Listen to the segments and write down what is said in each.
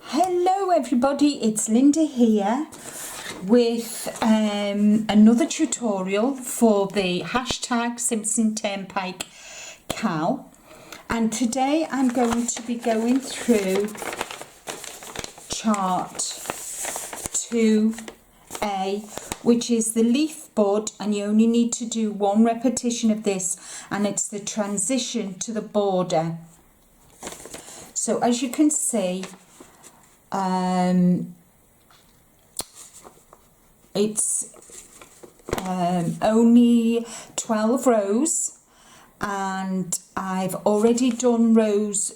Hello everybody, it's Linda here with another tutorial for the hashtag Simpson Turnpike cowl, and today I'm going to be going through chart 2A, which is the leaf bud, and you only need to do one repetition of this, and it's the transition to the border. So as you can see, it's only 12 rows, and I've already done rows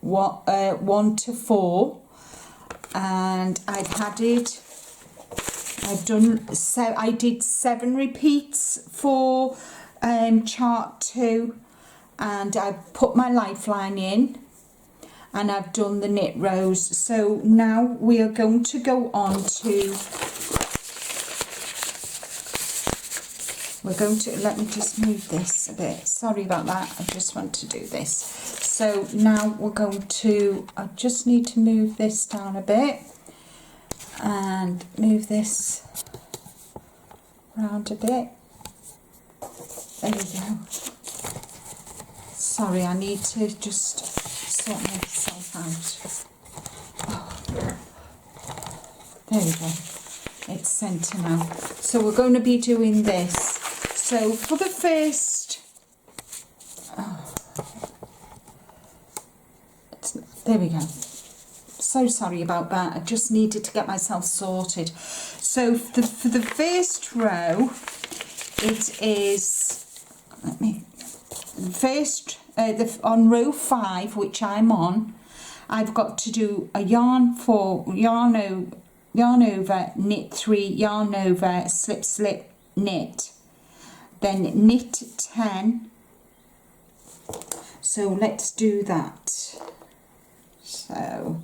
1 to 4, and I did 7 repeats for chart 2, and I've put my lifeline in, and I've done the knit rows. So now we are going to go on to, let me just move this a bit, sorry about that, I just want to do this. So now we're going to, I just need to move this down a bit and move this round a bit. There we go. Sorry, I need to just sort myself out. Oh. There we go. It's centre now. So we're going to be doing this. So for the first, there we go. So sorry about that. I just needed to get myself sorted. So for the first row, it is, on row 5, which I'm on, I've got to do a yarn over, knit 3, yarn over, slip, slip, knit, then knit 10. So let's do that. So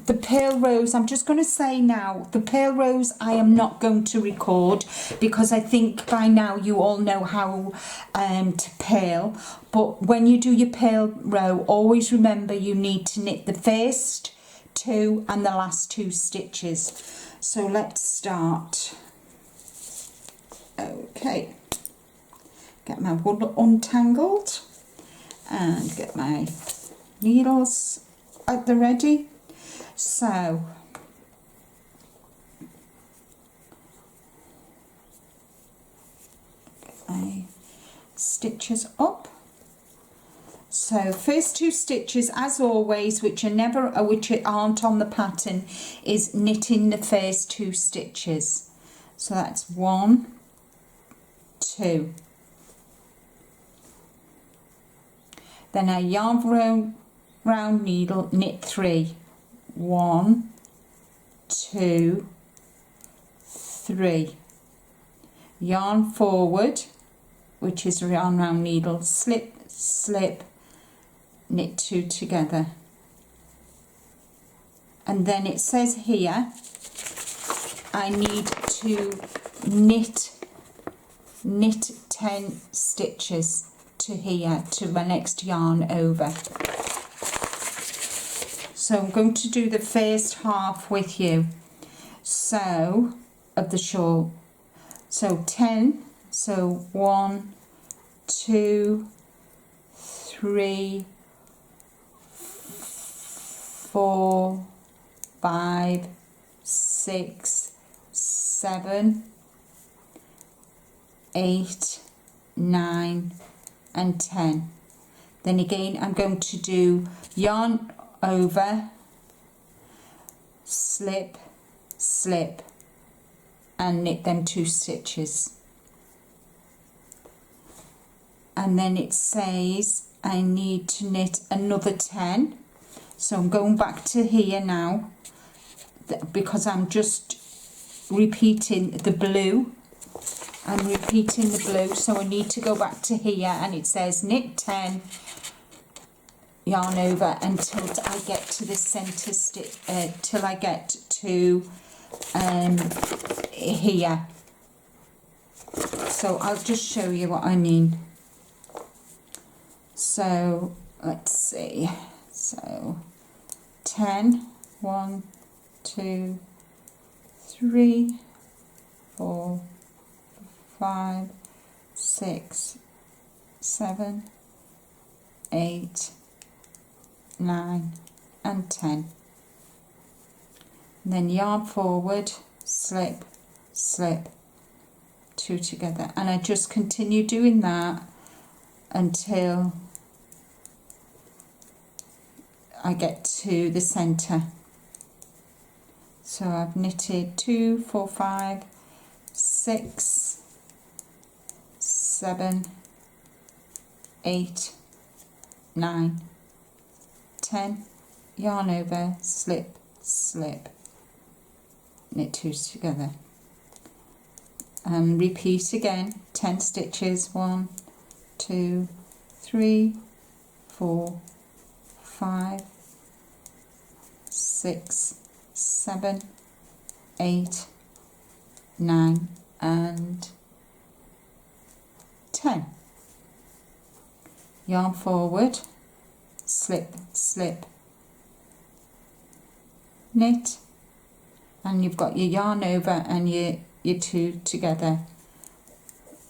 the purl rows, I'm just going to say now, the purl rows I am not going to record, because I think by now you all know how to purl. But when you do your purl row, always remember you need to knit the first 2 and the last 2 stitches. So let's start. Okay, get my wool untangled and get my needles at the ready. So get my stitches up. So first 2 stitches, as always, which aren't on the pattern, is knitting the first 2 stitches. So that's 1, 2. Then I yarn round needle, knit 3. 1, 2, 3. Yarn forward, which is yarn round needle, slip, slip, knit 2 together. And then it says here I need to knit 10 stitches to here, to my next yarn over. So I'm going to do the first half with you, so of the shawl. So 10, so 1, 2, 3, 4, 5, 6, 7, 8, 9 and 10. Then again I'm going to do yarn over, slip, slip, and knit them 2 stitches. And then it says I need to knit another 10. So I'm going back to here now, because I'm just repeating the blue. I'm repeating the blue, so I need to go back to here, and it says knit 10, yarn over until I get to the center stitch, till I get to here. So I'll just show you what I mean. So let's see, so 10. 1, 2, 3, 4, 5, 6, 7, 8, 9 and 10. And then yarn forward, slip, slip, 2 together, and I just continue doing that until I get to the center. So I've knitted 2, 4, 5, 6, 7, 8, 9, 10, yarn over, slip, slip, knit 2 together, and repeat again, 10 stitches, 1, 2, 3, 4, 5, 6, 7, 8, 9 and 10. Yarn forward, slip, slip, knit, and you've got your yarn over and your 2 together,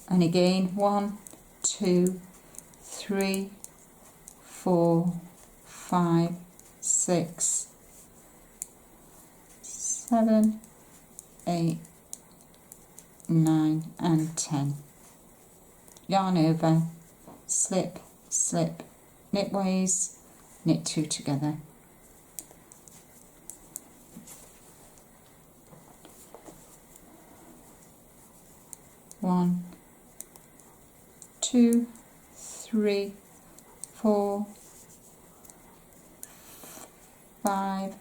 and again 1, 2, 3, 4, 5, 6, 7, 8, 9 and 10. Yarn over, slip, slip, knit ways, knit 2 together. One, 2, 3, 4, 5,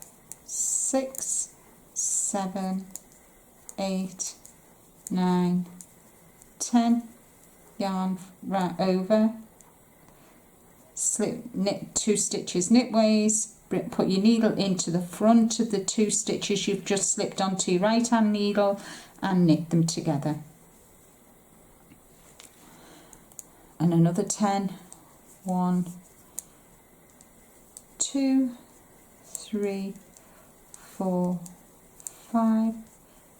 6, 7, 8, 9, 10. Yarn right over, slip, knit 2 stitches knitways, put your needle into the front of the 2 stitches you've just slipped onto your right hand needle and knit them together. And another 10. 1, 2, 3, 4, 5,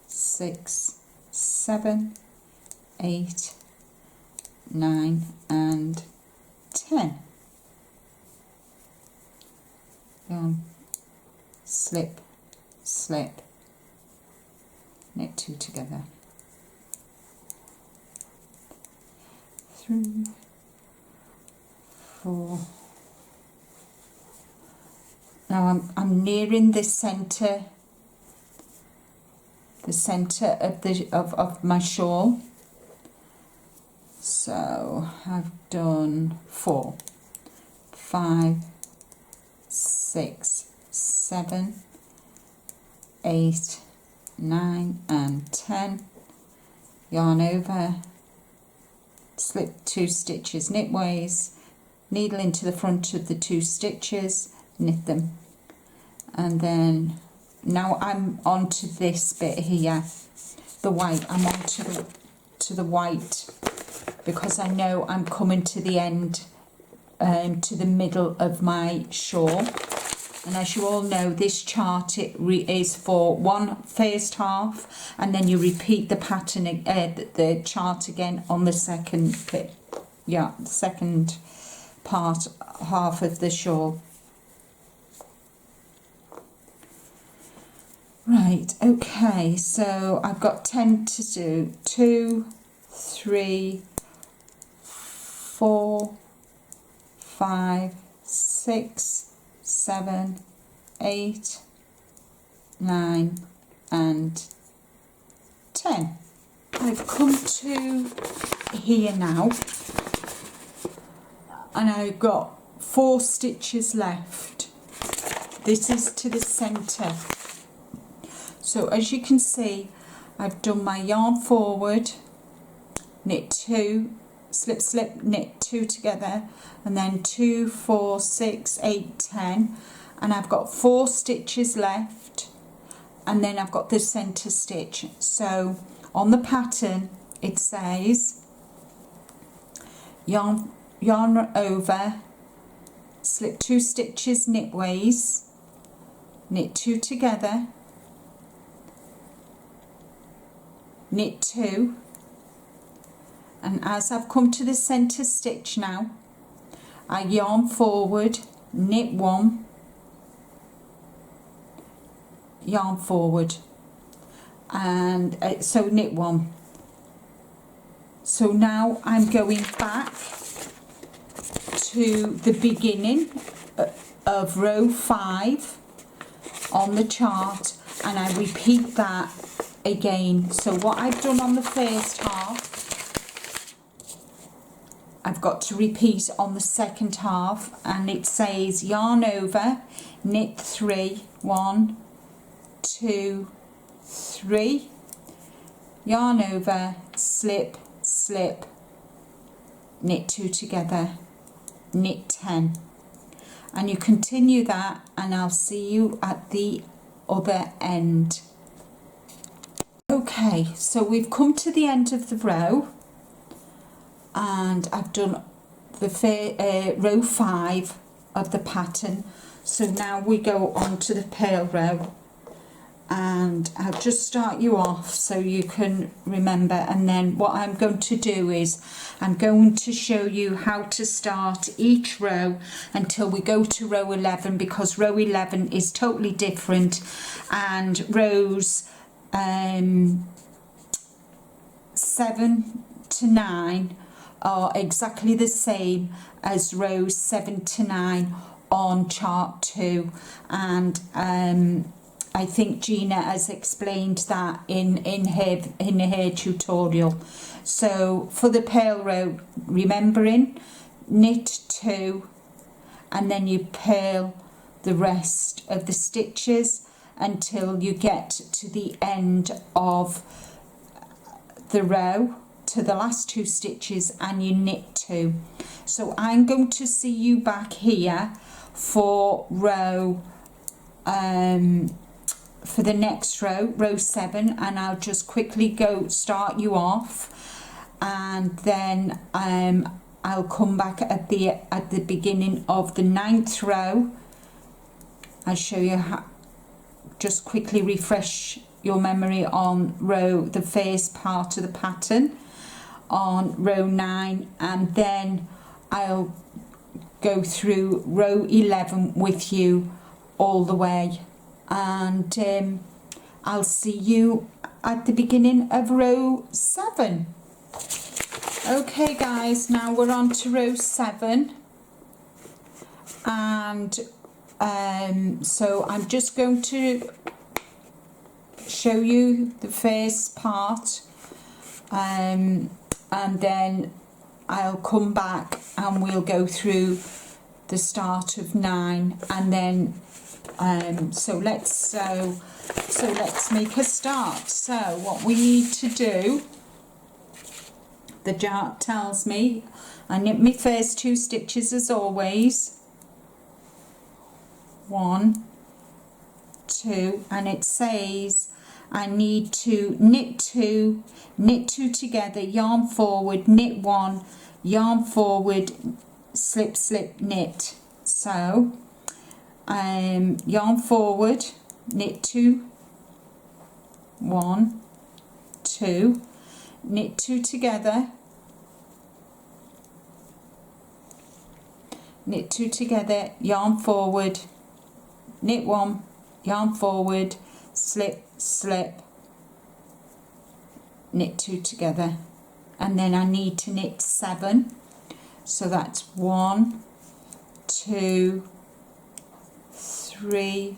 6, 7, 8, 9 and 10. Yarn, slip, slip, knit 2 together. 3, 4. Now I'm nearing the center of my shawl. So I've done 4, 5, 6, 7, 8, 9 and 10. Yarn over, slip 2 stitches knitways, needle into the front of the 2 stitches, knit them, and then now I'm on to this bit here, the white. I'm on to the white because I know I'm coming to the end, to the middle of my shawl. And as you all know, this chart is for one first half, and then you repeat the pattern, the chart again on the second bit. Yeah, the second part, half of the shawl. Right, okay, so I've got 10 to do. 2, 3, 4, 5, 6, 7, 8, 9 and 10. I've come to here now and I've got 4 stitches left. This is to the centre. So as you can see, I've done my yarn forward, knit 2, slip, slip, knit 2 together, and then 2, 4, 6, 8, 10, and I've got 4 stitches left, and then I've got the centre stitch. So on the pattern it says yarn over, slip 2 stitches knitways, knit 2 together, knit 2, and as I've come to the center stitch now, I yarn forward, knit 1, yarn forward, and so knit 1. So now I'm going back to the beginning of row 5 on the chart, and I repeat that again. So what I've done on the first half, I've got to repeat on the second half, and it says yarn over, knit 3, 1, 2, 3, yarn over, slip, slip, knit 2 together, knit 10, and you continue that, and I'll see you at the other end. Okay, so we've come to the end of the row, and I've done the row 5 of the pattern. So now we go on to the pale row, and I'll just start you off so you can remember, and then what I'm going to do is I'm going to show you how to start each row until we go to row 11, because row 11 is totally different, and rows 7 to 9 are exactly the same as rows 7 to 9 on chart 2, and I think Gina has explained that in her tutorial. So for the pale row, remembering, knit 2, and then you purl the rest of the stitches until you get to the end of the row, to the last 2 stitches, and you knit 2. So I'm going to see you back here for row for the next row, row 7, and I'll just quickly go start you off, and then I'll come back at the beginning of the 9th row. I'll show you how, just quickly refresh your memory on the first part of the pattern on row 9, and then I'll go through row 11 with you all the way, and I'll see you at the beginning of row 7. Okay guys, now we're on to row 7, and so I'm just going to show you the first part, and then I'll come back and we'll go through the start of 9, and then so let's make a start. So what we need to do, the chart tells me I knit my first 2 stitches as always, 1, 2, and it says I need to knit 2, knit 2 together, yarn forward, knit 1, yarn forward, slip, slip, knit. So yarn forward, knit 2, 1, 2, knit 2 together, knit 2 together, yarn forward, knit 1, yarn forward, slip, slip, knit 2 together, and then I need to knit 7. So that's 1, 2, 3,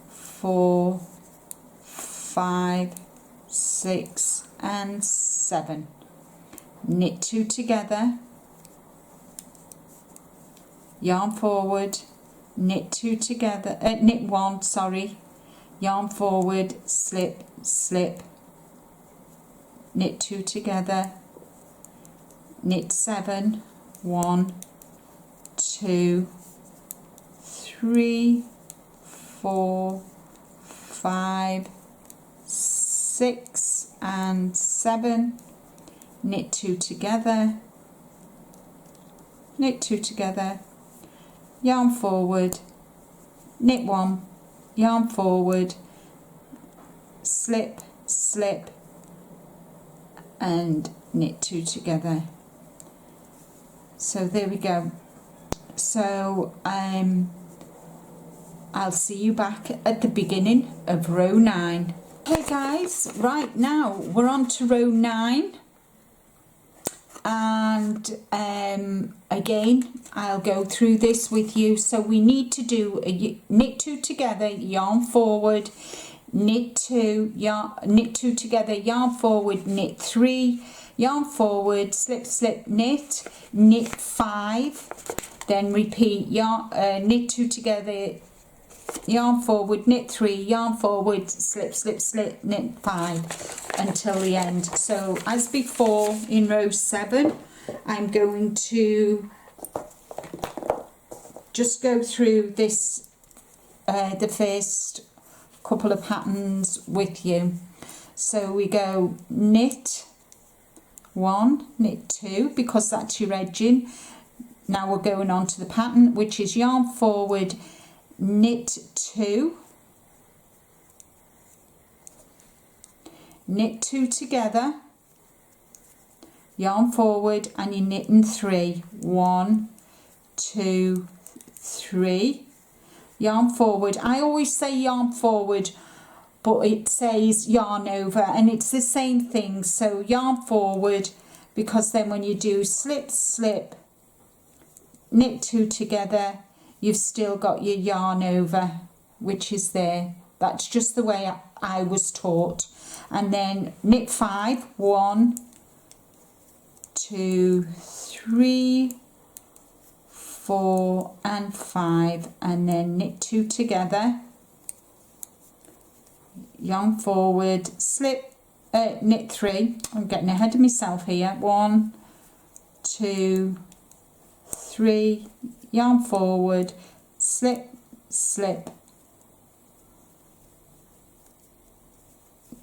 4, 5, 6, and 7. Knit 2 together, yarn forward, knit 2 together, knit 1, sorry, yarn forward, slip, slip, knit 2 together, knit 7, 1, 2, 3, 4, 5, 6, and 7, knit 2 together, knit 2 together, yarn forward, knit 1, yarn forward, slip, slip, and knit 2 together. So there we go. So I'll see you back at the beginning of row 9. Okay guys, right now we're on to row 9, and again I'll go through this with you. So we need to do a knit 2 together, yarn forward, knit 2, knit 2 together, yarn forward, knit 3, yarn forward, slip, slip, knit, knit 5, then repeat, knit 2 together, yarn forward, knit 3, yarn forward, slip, slip, slip, knit 5 until the end. So as before in row 7, I'm going to just go through this the first couple of patterns with you. So we go knit 1, knit 2, because that's your edging. Now we're going on to the pattern, which is yarn forward, knit 2, knit 2 together, yarn forward, and you're knitting 3, 1, 2, 3, yarn forward. I always say yarn forward, but it says yarn over, and it's the same thing. So yarn forward, because then when you do slip, slip, knit 2 together, you've still got your yarn over, which is there. That's just the way I was taught. And then knit 5, 1, 2, 3, 4 and 5, and then knit 2 together, yarn forward, slip, knit 3. I'm getting ahead of myself here. 1, 2, 3, yarn forward, slip, slip,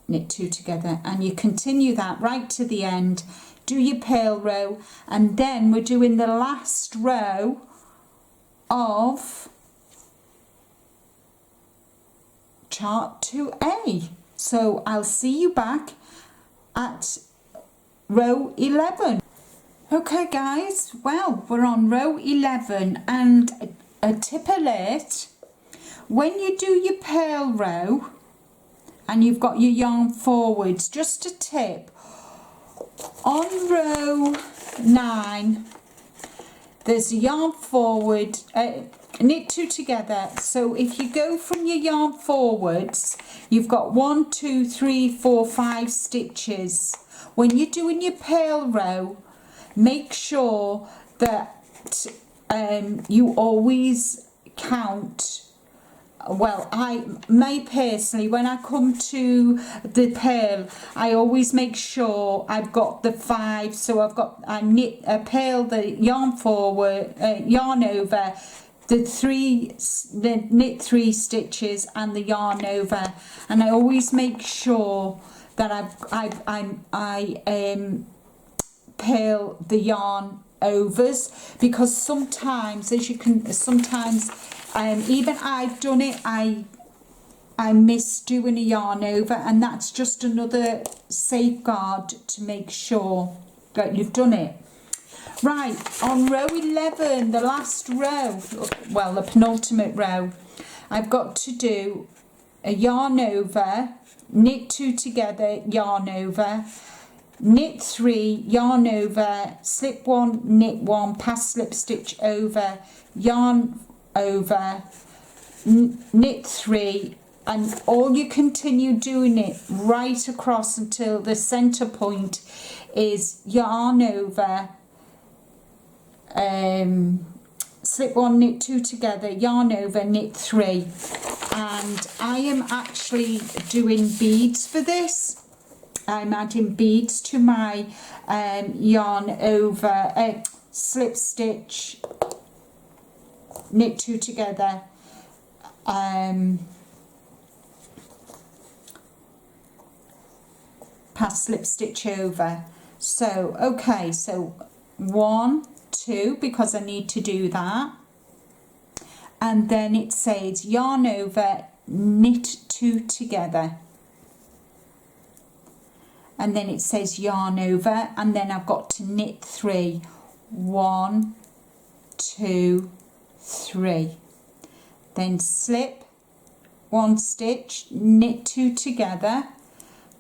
knit 2 together, and you continue that right to the end. Do your purl row, and then we're doing the last row of chart 2A. So I'll see you back at row 11. Okay guys, well, we're on row 11, and a tip alert: when you do your purl row and you've got your yarn forwards, just a tip, on row 9 there's a yarn forward, knit 2 together. So if you go from your yarn forwards, you've got 1, 2, 3, 4, 5 stitches. When you're doing your purl row, make sure that you always count. Well, personally, when I come to the purl, I always make sure I've got the 5. So I knit a purl, the yarn forward, yarn over, the knit 3 stitches and the yarn over, and I always make sure that I purl the yarn overs, because sometimes, as you can, even I've done it, I miss doing a yarn over, and that's just another safeguard to make sure that you've done it. Right, on row 11, the last row, well, the penultimate row, I've got to do a yarn over, knit 2 together, yarn over, knit 3, yarn over, slip 1, knit 1, pass slip stitch over, yarn over, knit 3, and all you continue doing it right across until the center point is yarn over, slip 1, knit 2 together, yarn over, knit 3. And I am actually doing beads for this. I'm adding beads to my yarn over, slip stitch, knit 2 together, pass slip stitch over. So okay, so 1, 2, because I need to do that, and then it says yarn over, knit 2 together, and then it says yarn over, and then I've got to knit 3. 1, 2, 3, then slip 1 stitch, knit 2 together,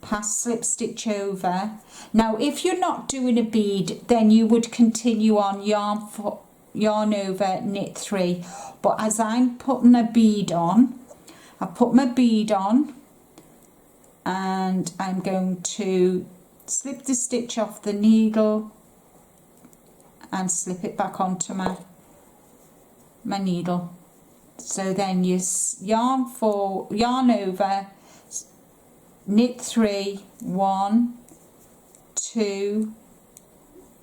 pass slip stitch over. Now if you're not doing a bead, then you would continue on yarn over, knit 3, but as I'm putting a bead on, I put my bead on and I'm going to slip the stitch off the needle and slip it back onto my needle. So then you yarn over, knit 3, 1, 2,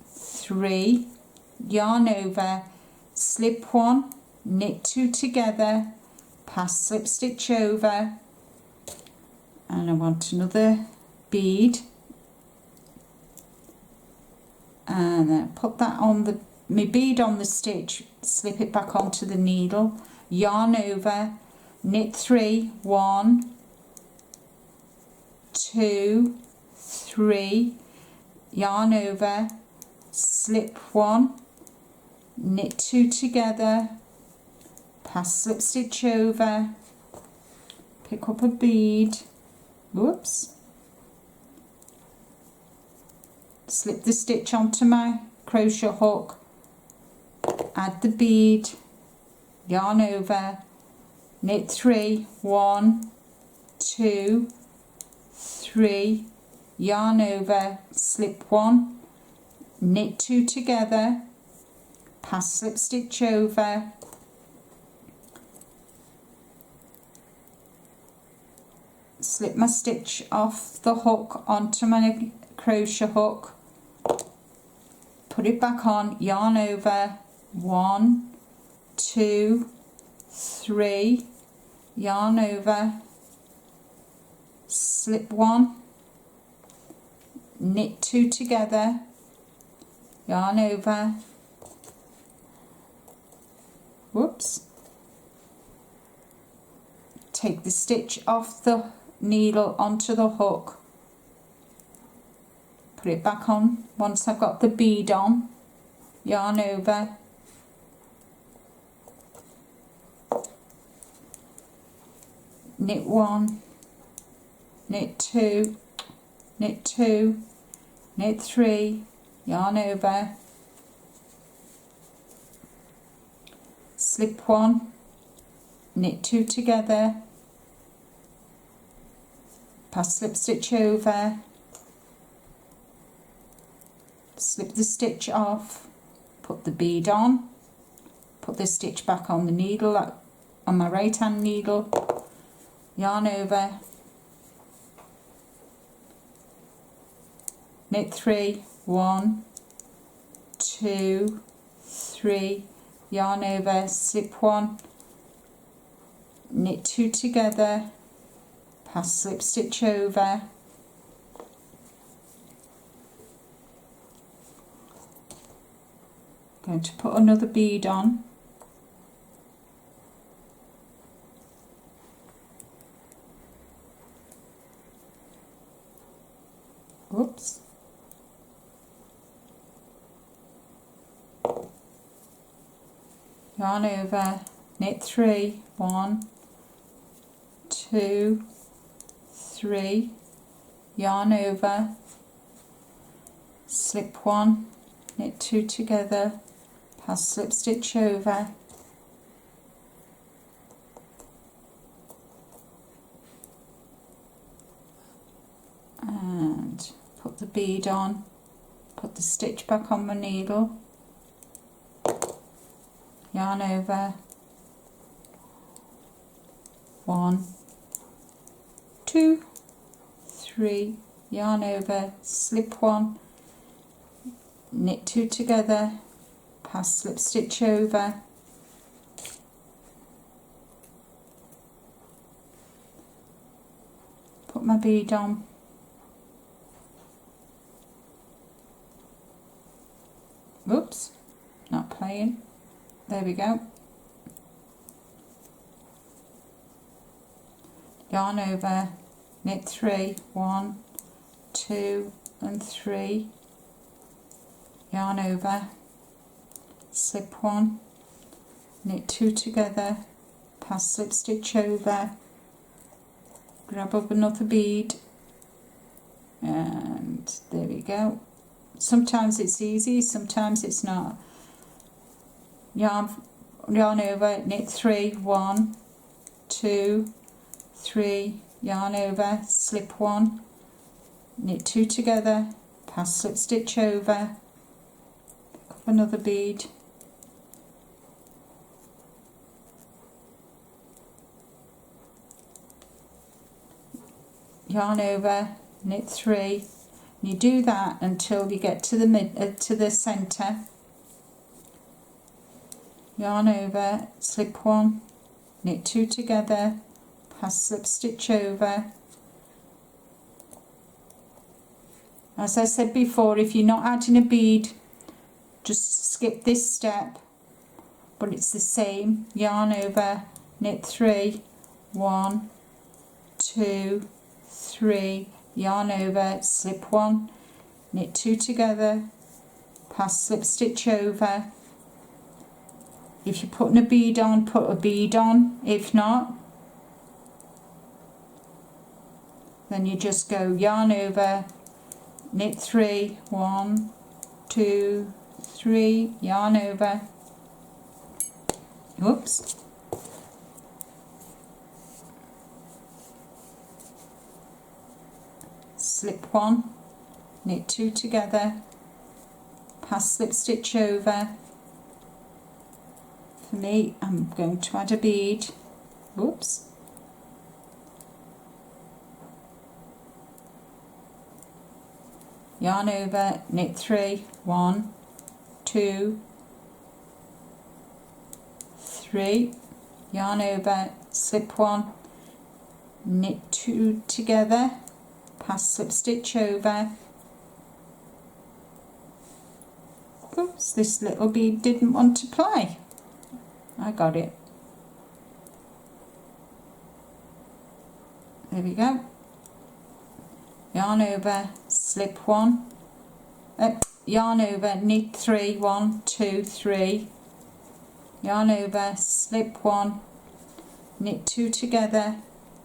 3, yarn over, slip 1, knit 2 together, pass slip stitch over, and I want another bead, and then put that on my bead on the stitch, slip it back onto the needle, yarn over, knit 3, 1, 2, 3, yarn over, slip 1, knit 2 together, pass slip stitch over, pick up a bead, whoops, slip the stitch onto my crochet hook, add the bead, yarn over, knit 3, 1, 2, 3, yarn over, slip 1, knit 2 together, pass slip stitch over, slip my stitch off the hook onto my crochet hook, put it back on, yarn over, 1, 2, 3, yarn over, slip 1, knit 2 together, yarn over, whoops, take the stitch off the needle onto the hook, put it back on once I've got the bead on, yarn over, knit 1, knit 2, knit 2, knit 3, yarn over, slip 1, knit 2 together, pass slip stitch over, slip the stitch off, put the bead on, put the stitch back on the needle, on my right hand needle, yarn over, knit 3, 1, 2, 3, yarn over, slip 1, knit 2 together, pass slip stitch over, going to put another bead on, whoops, yarn over, knit 3, 1, 2, 3, yarn over, slip 1, knit 2 together, pass slip stitch over, and put the bead on, put the stitch back on my needle, yarn over, 1, 2, 3, yarn over, slip 1, knit 2 together, pass slip stitch over, put my bead on, whoops, not playing, there we go, yarn over, knit 3, 1, 2 and 3, yarn over, slip 1, knit 2 together, pass slip stitch over, grab up another bead, and there we go. Sometimes it's easy, sometimes it's not. Yarn over, knit 3, 1, 2, 3, yarn over, slip 1, knit 2 together, pass slip stitch over, pick up another bead, yarn over, knit 3, and you do that until you get to the center, yarn over, slip 1, knit 2 together, pass slip stitch over. As I said before, if you're not adding a bead, just skip this step, but it's the same. Yarn over, knit 3, 1, 2, 3, yarn over, slip 1, knit 2 together, pass slip stitch over. If you're putting a bead on, put a bead on. If not, then you just go yarn over, knit 3, 1, 2, 3, yarn over, oops, slip 1, knit 2 together, pass slip stitch over. For me, I'm going to add a bead, oops, yarn over, knit 3, 1, 2, 3, yarn over, slip 1, knit 2 together, pass slip stitch over. Oops, this little bead didn't want to play. I got it. There we go. Yarn over, slip 1, yarn over, knit 3, 1, 2, 3, yarn over, slip 1, knit 2 together,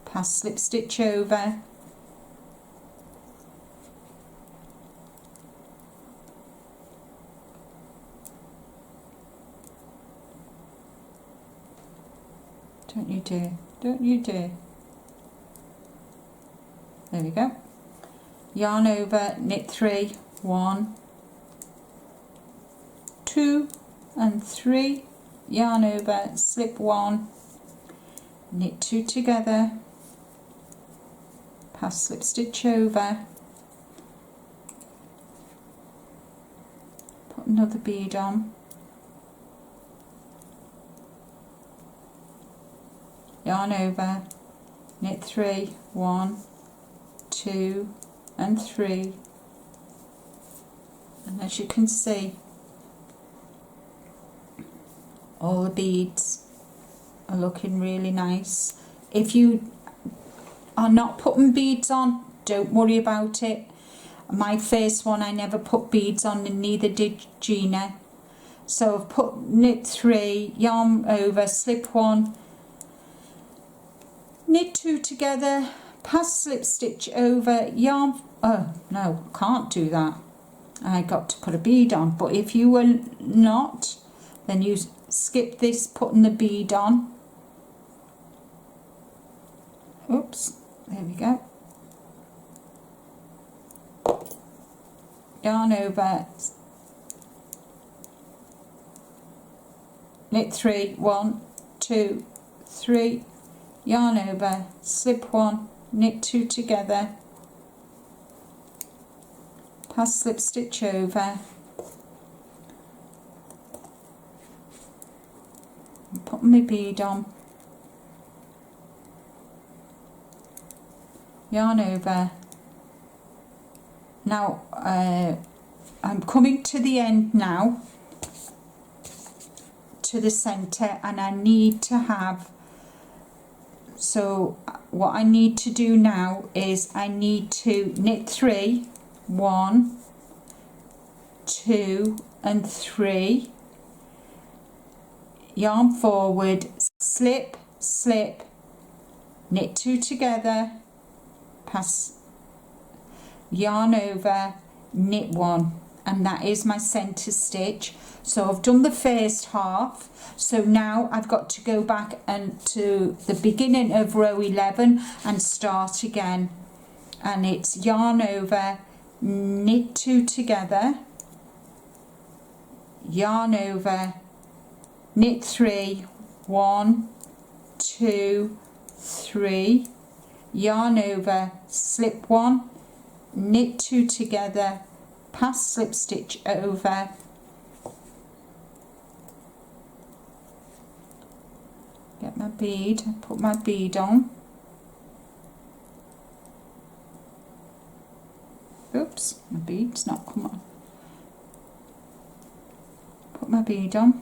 pass slip stitch over, don't you dare, don't you dare. There we go. Yarn over, knit 3, 1, 2 and 3, yarn over, slip 1, knit 2 together, pass slip stitch over, put another bead on, yarn over, knit 3, 1, 2 and 3, and as you can see, all the beads are looking really nice. If you are not putting beads on, don't worry about it. My first one I never put beads on, and neither did Gina. So I've put knit 3, yarn over, slip 1, knit 2 together, pass slip stitch over, yarn, oh no, can't do that, I got to put a bead on. But if you were not, then you skip this putting the bead on. Oops, there we go. Yarn over, knit 3, 1, 2, 3, yarn over, slip 1, knit 2 together, pass slip stitch over, and put my bead on, yarn over. Now I'm coming to the end now, to the center, and I need to have So what I need to do now is I need to knit 3, 1, 2 and 3, yarn forward, slip, slip, knit 2 together, pass, yarn over, knit 1, and that is my center stitch. So I've done the first half, so now I've got to go back and to the beginning of row 11 and start again, and it's yarn over, knit 2 together, yarn over, knit 3, 1, 2, 3, yarn over, slip 1, knit 2 together, pass slip stitch over, get my bead, put my bead on, oops, my bead's not come on, put my bead on,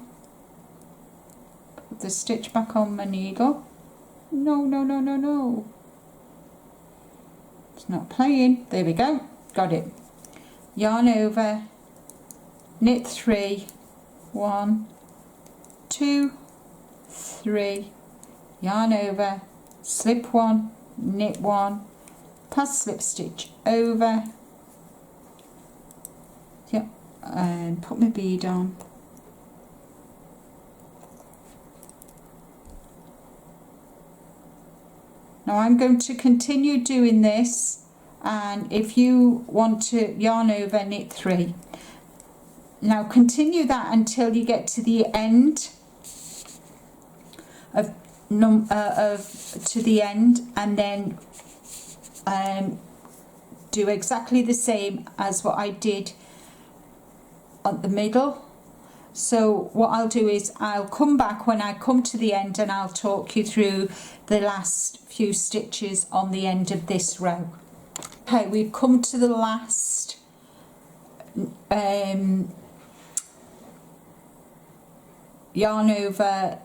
put the stitch back on my needle, no, it's not playing, there we go, got it, yarn over, knit 3, 1, 2, 3, yarn over, slip 1, knit 1, pass slip stitch over, yep, and put my bead on. Now I'm going to continue doing this, and if you want to yarn over, knit 3. Now continue that until you get to the end of to the end, and then do exactly the same as what I did at the middle. So what I'll do is I'll come back when I come to the end, and I'll talk you through the last few stitches on the end of this row. Okay, we've come to the last yarn over,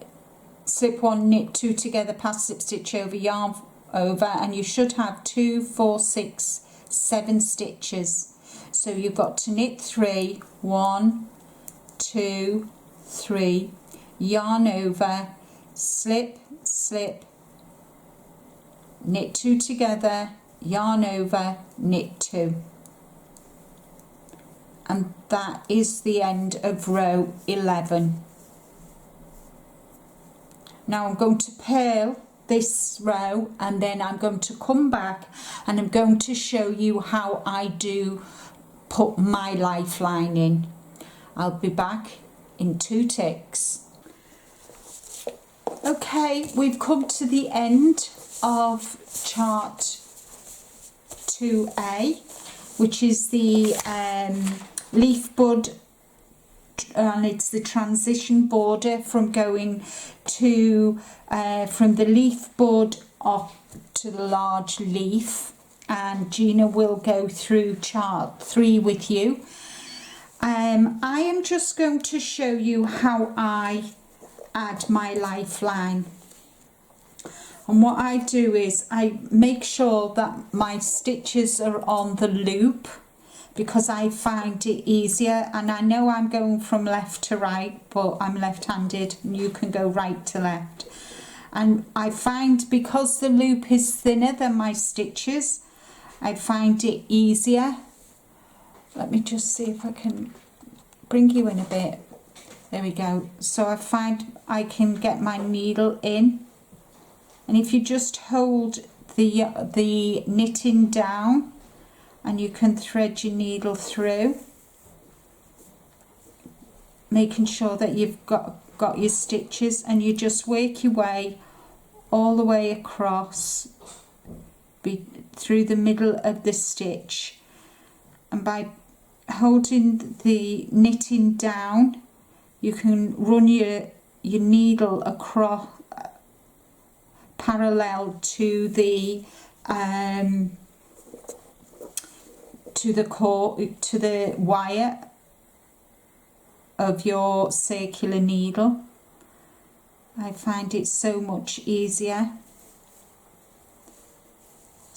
slip 1, knit 2 together, pass slip stitch over, yarn over, and you should have 2, 4, 6, 7 stitches. So you've got to knit 3, 1, 2, 3, yarn over, slip, slip, knit 2 together, yarn over, knit 2, and that is the end of row 11. Now I'm going to purl this row, and then I'm going to come back and I'm going to show you how I do put my lifeline in. I'll be back in 2 ticks. Okay, we've come to the end of chart 2A, which is the leaf bud, and it's the transition border from going to from the leaf bud up to the large leaf, and Gina will go through chart 3 with you. I am just going to show you how I add my lifeline, and what I do is I make sure that my stitches are on the loop, because I find it easier, and I know I'm going from left to right, but I'm left-handed and you can go right to left, and I find because the loop is thinner than my stitches, I find it easier. Let me just see if I can bring you in a bit. There we go. So I find I can get my needle in, and if you just hold the knitting down, and you can thread your needle through, making sure that you've got your stitches, and you just work your way all the way across through the middle of the stitch, and by holding the knitting down you can run your needle across parallel to the wire of your circular needle. I find it so much easier.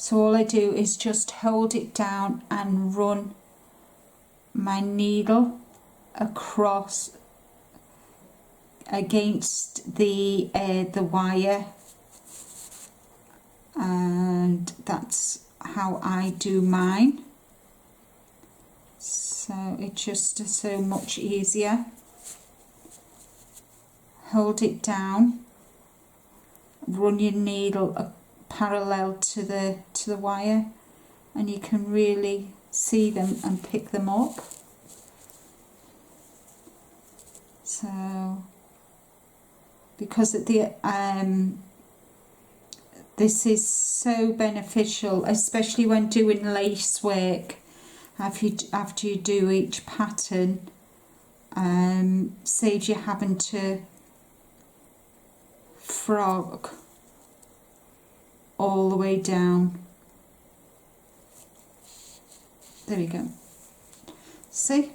So all I do is just hold it down and run my needle across against the wire, and that's how I do mine. So it's just so much easier. Hold it down, run your needle parallel to the wire, and you can really see them and pick them up. So because at the this is so beneficial, especially when doing lace work. After you do each pattern, saves you having to frog all the way down. There we go. See?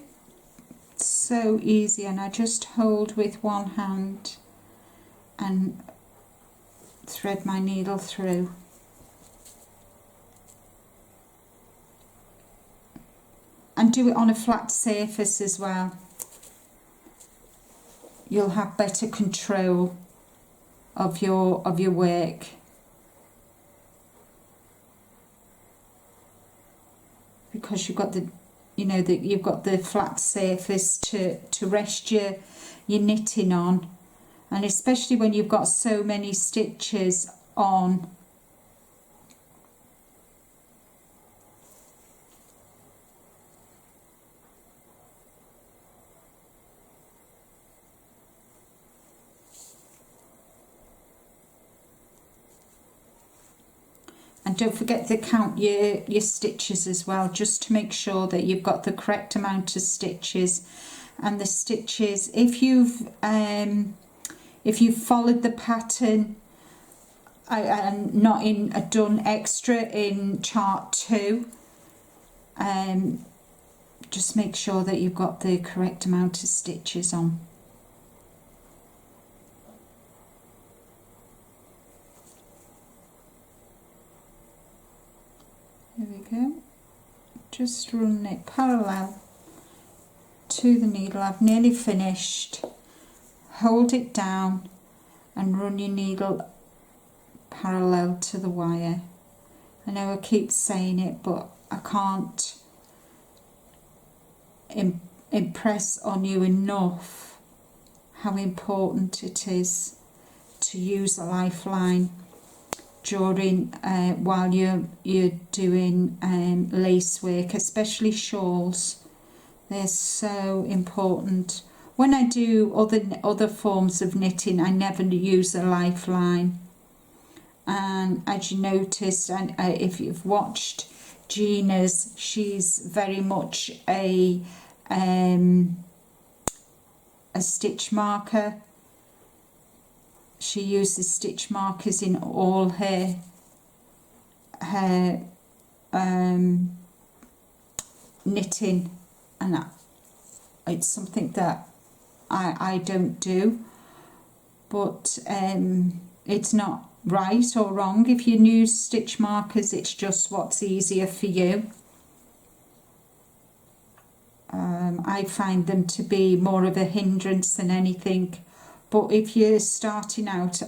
So easy, and I just hold with one hand and thread my needle through. And do it on a flat surface as well. You'll have better control of your work. Because you've got the, you know, that you've got the flat surface to rest your knitting on, and especially when you've got so many stitches on. And don't forget to count your stitches as well, just to make sure that you've got the correct amount of stitches. And the stitches, if you've followed the pattern and not done extra in chart 2, just make sure that you've got the correct amount of stitches on. There we go. Just run it parallel to the needle. I've nearly finished. Hold it down and run your needle parallel to the wire. I know I keep saying it, but I can't impress on you enough how important it is to use a lifeline during while you're doing lace work, especially shawls. They're so important. When I do other forms of knitting, I never use a lifeline. And as you noticed, and if you've watched Gina's, she's very much a stitch marker. She uses stitch markers in all her knitting, and it's something that I don't do, but it's not right or wrong. If you use stitch markers, it's just what's easier for you. I find them to be more of a hindrance than anything. But if you're starting out,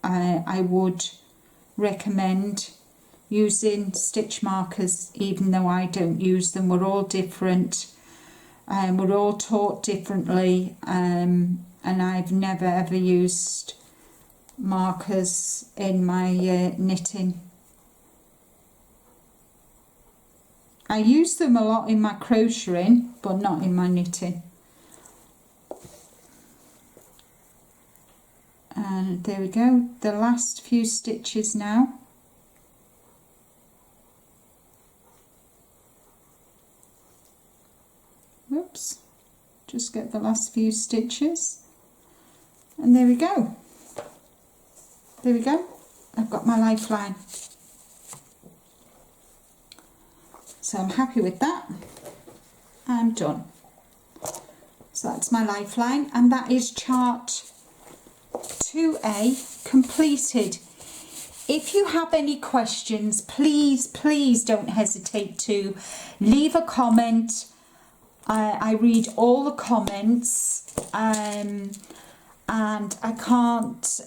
I would recommend using stitch markers, even though I don't use them. We're all different, and we're all taught differently, and I've never ever used markers in my knitting. I use them a lot in my crocheting, but not in my knitting. And there we go, the last few stitches now. Whoops, just get the last few stitches, and there we go. There we go, I've got my lifeline. So I'm happy with that. I'm done. So that's my lifeline, and that is chart 2A completed. if you have any questions, please don't hesitate to leave a comment. I read all the comments, and I can't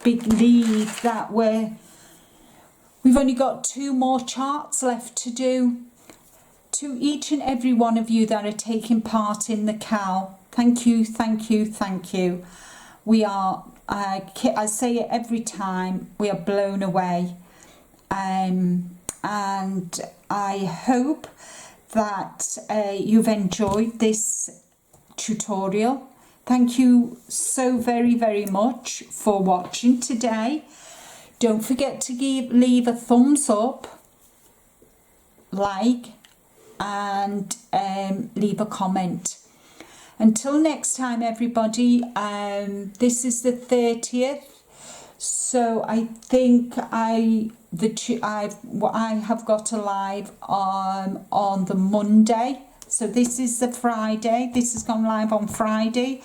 believe that we've only got 2 more charts left to do. To each and every one of you that are taking part in the cowl, thank you, thank you, thank you. We are, I say it every time, we are blown away. And I hope that you've enjoyed this tutorial. Thank you so very much for watching today. Don't forget to leave a thumbs up, like, and leave a comment. Until next time, everybody. This is the 30th, so I think I have got a live on the Monday. So this is the Friday. This has gone live on Friday,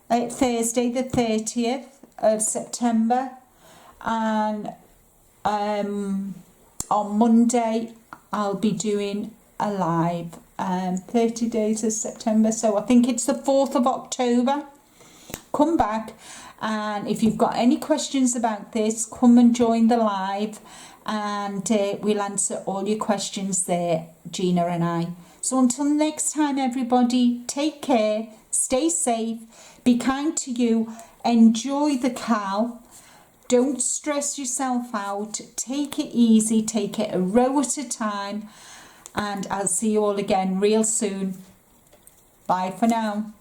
Thursday the 30th of September, and on Monday I'll be doing a live 30 days of September, so I think it's the 4th of October. Come back, and if you've got any questions about this, come and join the live, and we'll answer all your questions there, Gina and I. So until next time, everybody, take care, stay safe, be kind to you, enjoy the cowl, don't stress yourself out, take it easy, take it a row at a time, and I'll see you all again real soon. Bye for now.